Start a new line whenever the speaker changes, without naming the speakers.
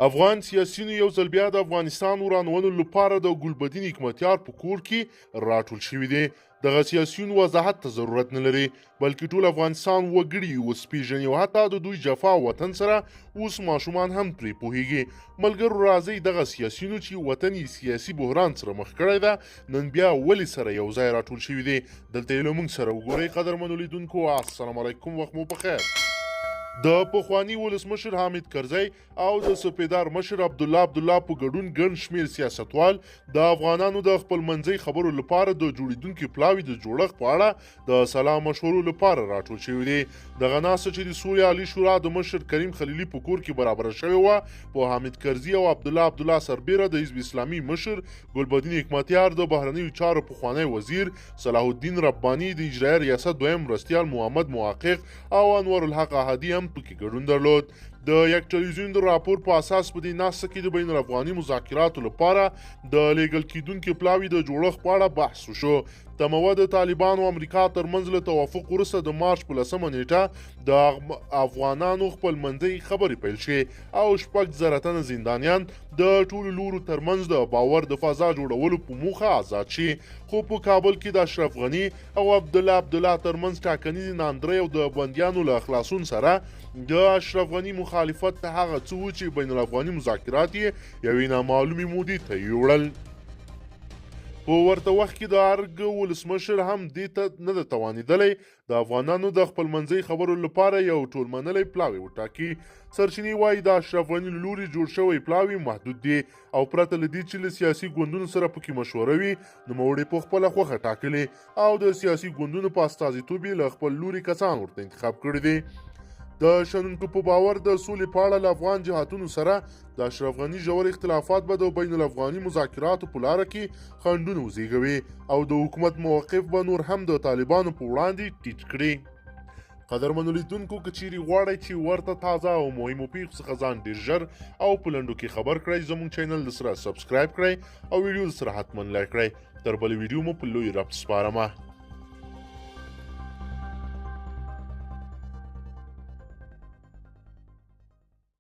افغان سیاسیونو یو ځل بیا د افغانستان ورانولو لپاره د ګلبدین حکمتیار په کور کې راټول شوي دي. دغه سیاسیون وضاحت ته ضرورت نه لري، بلکې ټول افغانستان وګړي وسپېژني او حتی د دوی جفا وطن سره اوس ماشومان هم پرې پوهیږي. ملګرو راځئ دغه سیاسیونو چې وطن یې سیاسي بحران سره مخ کړی ده نن بیا ولې سره یو ځای راټول شوي دي. دلته یې له موږ سره وګورئ. قدرمنو لیدونکو السلام علیکم، وخت مو پخیر. د پخواني ولسمشر حامد کرزی او د سپیدار مشر عبدالله په ګډون ګڼ شمېر سیاستوال د افغانانو د خپلمنځي خبرو لپاره د جوړېدونکي پلاوي د جوړښت په اړه د سلا مشورو لپاره راټول شوي دي. دغه ناسته چې د سولې عالي شورا د مشر کریم خلیلي په کور کې برابره شوې وه، په حامد کرزي او عبدالله سربیره د حزب اسلامي مشر ګلبدین حکمتیار، د بهرنیو چارو پخوانی وزیر صلاح الدین رباني، د اجرایه ریاست دویم مرستیال محمد محقق او انور الحق احدي هم پکې ګډون درلود. د یک ټلویزیون د راپور په اساس په دې ناسته کې د بین الافغاني مذاکراتو لپاره د لیږل کیدونکي پلاوي د جوړښت په اړه بحث وشو. تموه د طالبانو او امریکا ترمنځ له توافق وروسته د مارچ په 10 نیټه د افغانانو خپلمنځي خبرې پیل شوې او 6,000 تنه زندانیان د ټولو لورو ترمنځ د باور د فضا جوړولو په موخه آزاد شي. خو په کابل کې د اشرف غني او عبدالله ترمنځ ټاکنیز ناندرۍ او د بندیانو له خلاصون سره د اشرف غني مخالفت ته هغه څه و چې بین الافغاني مذاکرات یې یوې نامعلومې مودې ته یوړل. په ورته وخت کې د ارګ ولسمشر هم دې ته نه ده توانېدلی د افغانانو د خپلمنځي خبرو لپاره یو ټولمنلی پلاوی وټاکي. سرچینې وایي د اشرف غني له لوري جوړ شوی پلاوی محدود دی او پرته له دې چې له سیاسي ګوندونو سره پکې مشوره وي، نوموړي په خپله خوښه ټاکلې او د سیاسي ګوندونو په استازیتوب یې له خپل لوري کسان ورته انتخاب کړي دي. د شنونکو په باور د سولې په اړه له افغان جهاتونو سره د اشرف غني ژور اختلافات به د بین الافغاني مذاکراتو په لاره کې خنډونه وزېږوي او د حکومت موقف به نور هم د طالبانو په وړاندې ټیټ کړي. قدرمنو لیدونکو، که چیرې غواړئ چې ورته تازه او مهمو پیښو څخه ځان ډېر ژر او په لنډو کې خبر کړئ، زموږ چینل سره سبسکرایب کړئ او ویډیو سره حتما لایک کړئ. تر بلې ویډیو مو په لوی رب سپارمه.